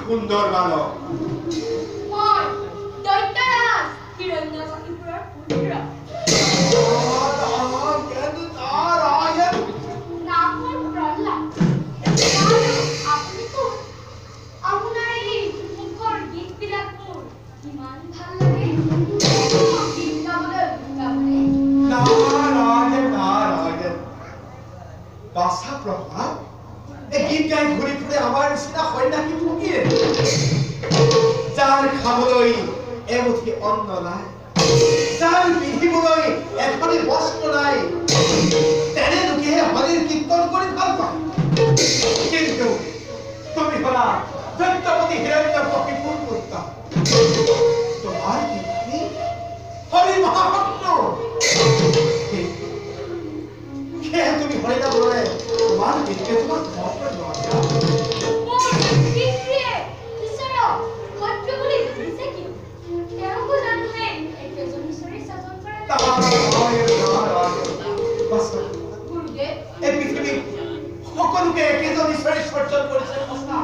সুন্দর বালক মই দৈত্যৰাজ হিৰণ্যকশিপুৰৰ পুত্ৰ নাম মোৰ প্ৰহ্লাদ আৰু আপুনি কোন আপোনাৰ এই মুখৰ গীতবিলাক মোৰ ইমান ভাল লাগে গীত গাবলৈ নাৰায়ণ বাছা প্ৰভাত এই গীত গাই ঘূৰি ফুৰে আমাৰ নিচিনা সন্যাসী ফকীৰ যাৰ খাবলৈ এমুঠি অন্ন নাই যাৰ পিন্ধিবলৈ এখনি বস্ত্ৰ নাই তেনে লোকেহে হৰিৰ কীৰ্তন কৰি ভাল পায় কিন্তু তুমি হলা দৈত্যপতি হিৰণ্যকশিপুৰ পুত্ৰ তোমাৰ কীৰ্তি হৰি মহাভক্ত সেয়ে তুমি হৰি নামৰে তোমাৰ কীৰ্তি তোমাক মহত্ব দিয়া সকলোকে একেজন ঈশ্বৰে স্পৰ্শন কৰিছে সঁচা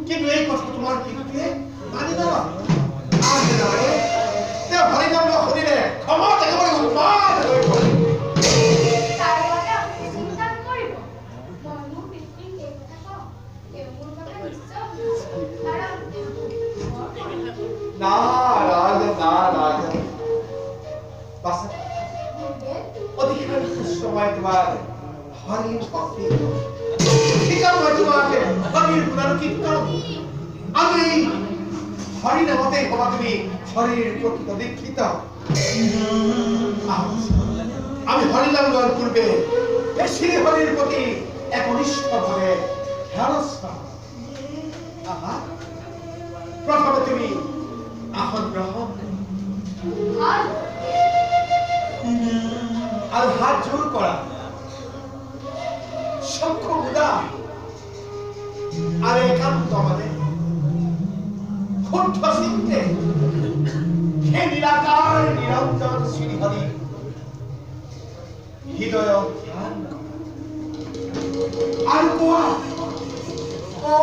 কিন্তু এই কথা তোমাৰ কীৰ্তিয়ে মানি নলয় তেওঁ হৰি নাম শুনিলে খমত একেবাৰে উন্মাদ হৈ পৰে সময় তোমার হরির ভক্তি মই তোমাকে হরির পুনরুকীর্তন আমি হরি নামতে হবা তুমি হরির প্রকৃত দীক্ষিত আমি হরি নাম লওয়ার পূর্বে শ্রী হরির প্রতি একনিষ্ঠ ভাবে ধ্যানস্থ প্রথমে তুমি আসন গ্রহণ আর হাত জোর করা শঙ্খ মুদা আর একান্ত মানে কণ্ঠ চিন্তে হে নিরাকার নিরঞ্জন শ্রীহরি হৃদয় ধ্যান আর কোয়া ও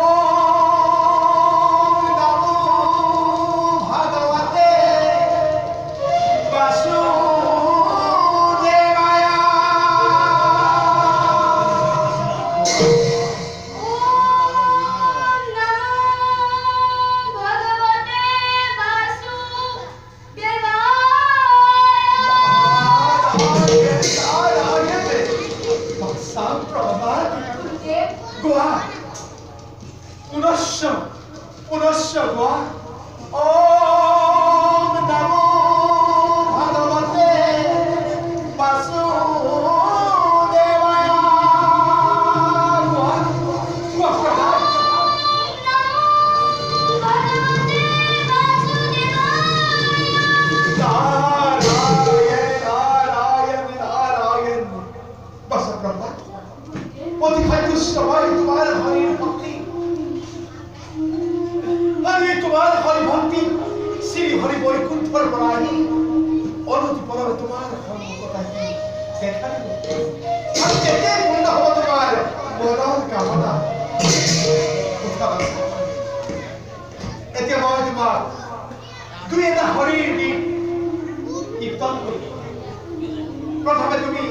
প্রথমে তুমি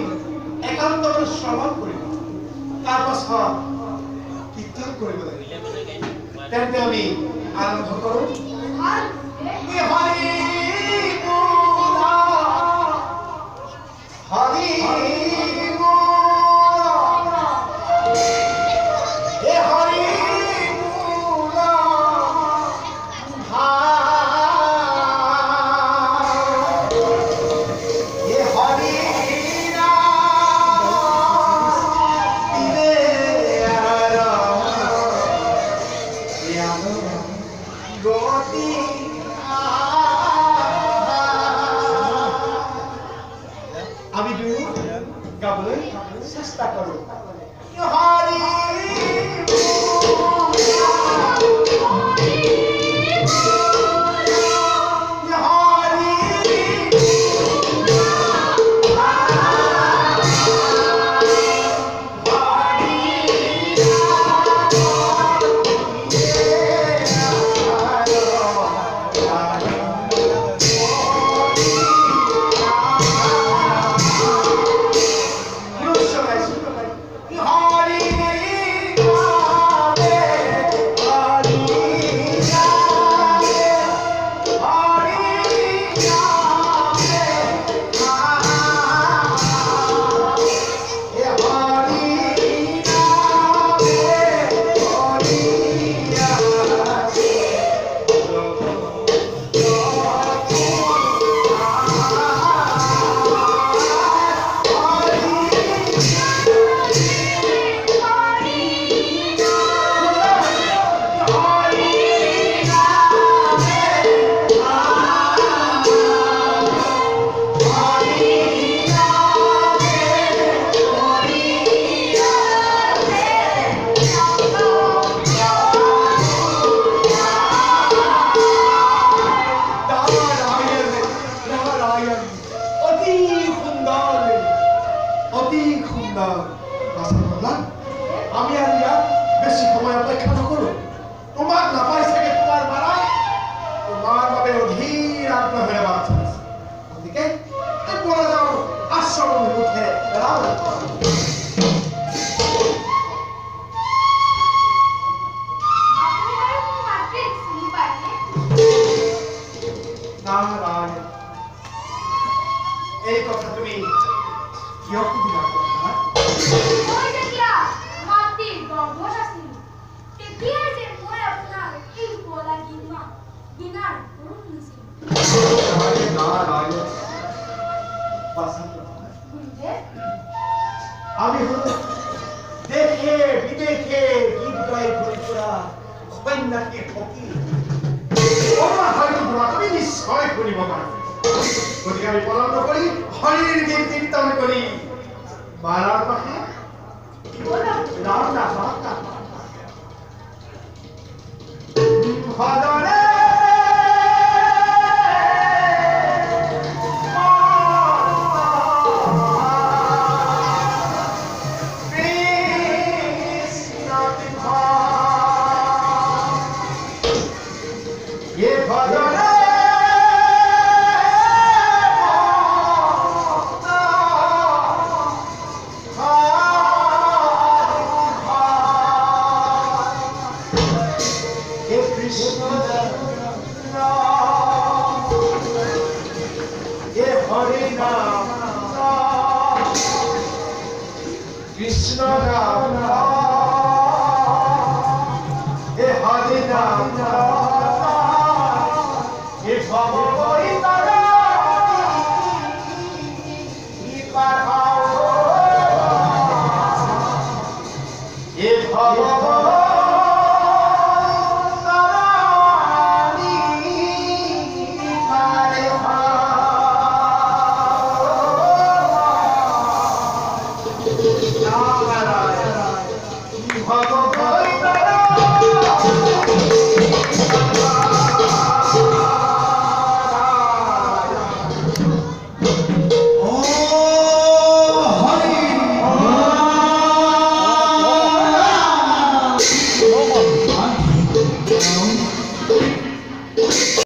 একান্ত শ্ৰৱণ কৰিম তাৰ পাছত কীৰ্তন কৰিব লাগিব তেন্তে আমি আৰম্ভ কৰোঁ ভাল হৰি বোলা হৰি বোলা হে হৰি বোলা হে হৰি আমি দুয়ো গাবলৈ চেষ্টা কৰোঁ হৰি আমি আর ইয়াত বেশি সময় অপেক্ষা নকৰো তোমাক নাপাই চাগে তোমাৰ মাৰাই তোমাৰ বাবে অধীৰ আগ্ৰহেৰে বাট চাইছে গতিকে পৰা যাওঁ আশ্ৰমৰ মুখে নারায়ণ এই কথা তুমি কিয় সুধিলা মই যেতিয়া মাতৃৰ গৰ্ভত আছিলোঁ তেতিয়াই যে মই আপোনাৰ এই শুৱলা গীনাৰ গৰু শুনিছিলোঁ নারায়ণ গুৰুদেৱ আমি হলো দেশে বিদেশে গীত গাই ঘূৰি ফুৰা সন্ন্যাসী ফকীৰ তোমাৰ হয়তো তুমি নিশ্চয় শুনিব পাৰা গতিকে আমি পলম নকৰি হৰিৰ গীত কীৰ্তন কৰি মাৰাৰ পাশে ৰাম ভজনে Krishna Ram